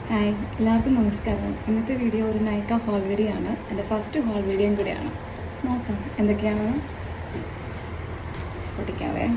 Hi, എല്ലാവർക്കും നമസ്കാരം. ഇന്നത്തെ വീഡിയോ ഒരു നൈക്ക ഹോൾ വീഡിയോ ആണ്. എൻ്റെ ഫസ്റ്റ് ഹോൾ വീഡിയോയും കൂടിയാണ്. നോക്കാം എന്തൊക്കെയാണെന്ന്. പൊട്ടിക്കാവേ.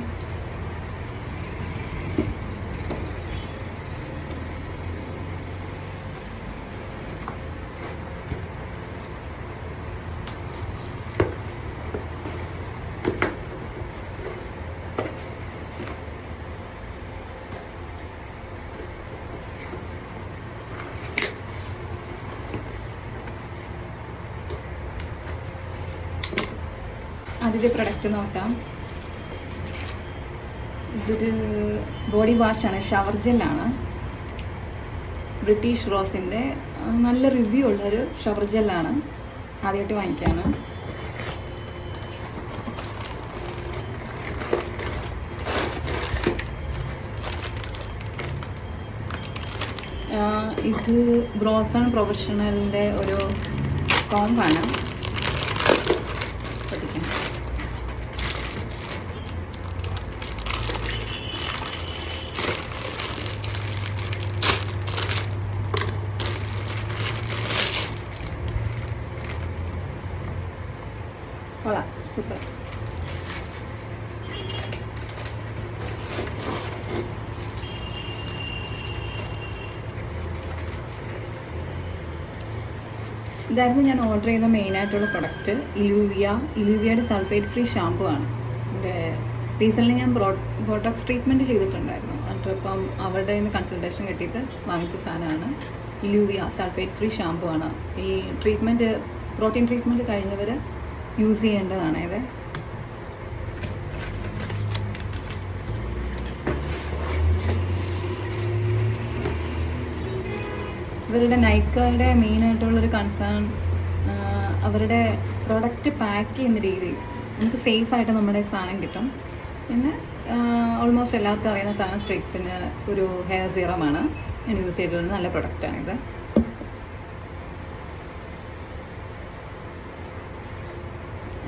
ആദ്യത്തെ പ്രൊഡക്റ്റ് നോക്കാം. ഇതൊരു ബോഡി വാഷാണ്, ഷവർ ജെല്ലാണ്. ബ്രിട്ടീഷ് റോസിൻ്റെ നല്ല റിവ്യൂ ഉള്ളൊരു ഷവർ ജെല്ലാണ്. ആദ്യമായിട്ട് വാങ്ങിക്കുകയാണ്. ഇത് ബ്രോസൺ പ്രൊഫഷണലിൻ്റെ ഒരു കോമ്പാണ്. കൊള്ളാം, സൂപ്പർ. ഇതായിരുന്നു ഞാൻ ഓർഡർ ചെയ്ത മെയിനായിട്ടുള്ള പ്രൊഡക്റ്റ്. ഇലൂവിയയുടെ സൾഫേറ്റ് ഫ്രീ ഷാമ്പു ആണ്. എൻ്റെ റീസെൻ്റ്ലി ഞാൻ ബോട്ടോക്സ് ട്രീറ്റ്മെൻറ്റ് ചെയ്തിട്ടുണ്ടായിരുന്നു. അപ്പം അവരുടെ നിന്ന് കൺസൾട്ടേഷൻ കിട്ടിയിട്ട് വാങ്ങിച്ച സാധനമാണ്. ഇലൂവിയ സൾഫേറ്റ് ഫ്രീ ഷാമ്പു ആണ്. ഈ ട്രീറ്റ്മെൻറ്റ്, പ്രോട്ടീൻ ട്രീറ്റ്മെൻറ്റ് കഴിഞ്ഞവർ യൂസ് ചെയ്യേണ്ടതാണ് ഇത്. ഇവരുടെ നൈക്കയുടെ മെയിനായിട്ടുള്ളൊരു കൺസേൺ അവരുടെ പ്രൊഡക്റ്റ് പാക്ക് ചെയ്യുന്ന രീതി. നമുക്ക് സേഫായിട്ട് നമ്മുടെ സാധനം കിട്ടും. പിന്നെ ഓൾമോസ്റ്റ് എല്ലാവർക്കും അറിയുന്ന സാധനം സ്ട്രിക്സിന് ഒരു ഹെയർ സീറമാണ് ഞാൻ യൂസ് ചെയ്തിട്ടുള്ള നല്ല പ്രൊഡക്റ്റാണിത്.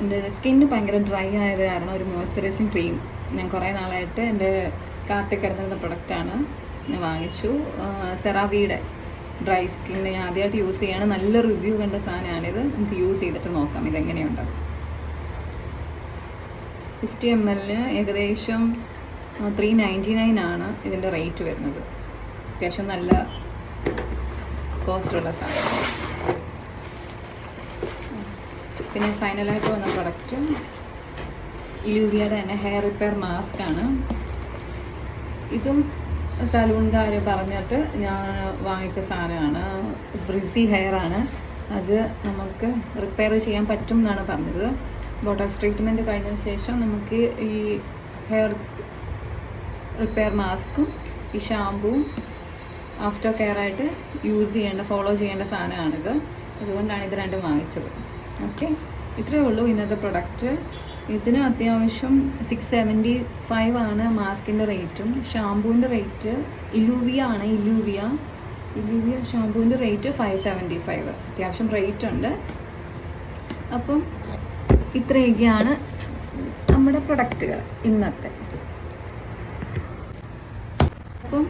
എൻ്റെ സ്കിന്ന് ഭയങ്കര ഡ്രൈ ആയത് കാരണം ഒരു മോയ്സ്ചറൈസിങ് ക്രീം ഞാൻ കുറേ നാളായിട്ട് എൻ്റെ കാർട്ടിൽ കിടന്നിരുന്ന പ്രൊഡക്റ്റാണ്. ഞാൻ വാങ്ങിച്ചു. സെറാവിയുടെ ഡ്രൈ സ്കിന്ന് ഞാൻ ആദ്യമായിട്ട് യൂസ് ചെയ്യാണ്. നല്ല റിവ്യൂ കണ്ട സാധനമാണിത്. നമുക്ക് യൂസ് ചെയ്തിട്ട് നോക്കാം ഇതെങ്ങനെയുണ്ട്. 50 ml ഏകദേശം 399 ആണ് ഇതിൻ്റെ റേറ്റ് വരുന്നത്. അത്യാവശ്യം നല്ല കോസ്റ്റുള്ള സാധനം. പിന്നെ ഫൈനലായിട്ട് വന്ന പ്രൊഡക്റ്റ് ഇലൂവിയയുടെ തന്നെ ഹെയർ റിപ്പയർ മാസ്ക് ആണ്. ഇതും സലൂൺകാർ പറഞ്ഞിട്ട് ഞാൻ വാങ്ങിച്ച സാധനമാണ്. ബ്രിസി ഹെയർ ആണ്. അത് നമുക്ക് റിപ്പയർ ചെയ്യാൻ പറ്റും എന്നാണ് പറഞ്ഞത്. ബോട്ടോക്സ് ട്രീറ്റ്മെൻറ്റ് കഴിഞ്ഞതിന് ശേഷം നമുക്ക് ഈ ഹെയർ റിപ്പയർ മാസ്കും ഈ ഷാമ്പുവും ആഫ്റ്റർ കെയർ ആയിട്ട് ഫോളോ ചെയ്യേണ്ട സാധനമാണിത്. അതുകൊണ്ടാണ് ഇത് രണ്ടും വാങ്ങിച്ചത്. ഓക്കെ, ഇത്രയേ ഉള്ളൂ ഇന്നത്തെ പ്രൊഡക്റ്റ്. ഇതിന് അത്യാവശ്യം 675 ആണ് മാസ്കിൻ്റെ റേറ്റും. ഷാമ്പൂവിൻ്റെ റേറ്റ് ഇലൂവിയ ഷാമ്പൂവിൻ്റെ റേറ്റ് 575. അത്യാവശ്യം റേറ്റ് ഉണ്ട്. അപ്പം ഇത്രയൊക്കെയാണ് നമ്മുടെ പ്രൊഡക്റ്റുകൾ ഇന്നത്തെ. അപ്പം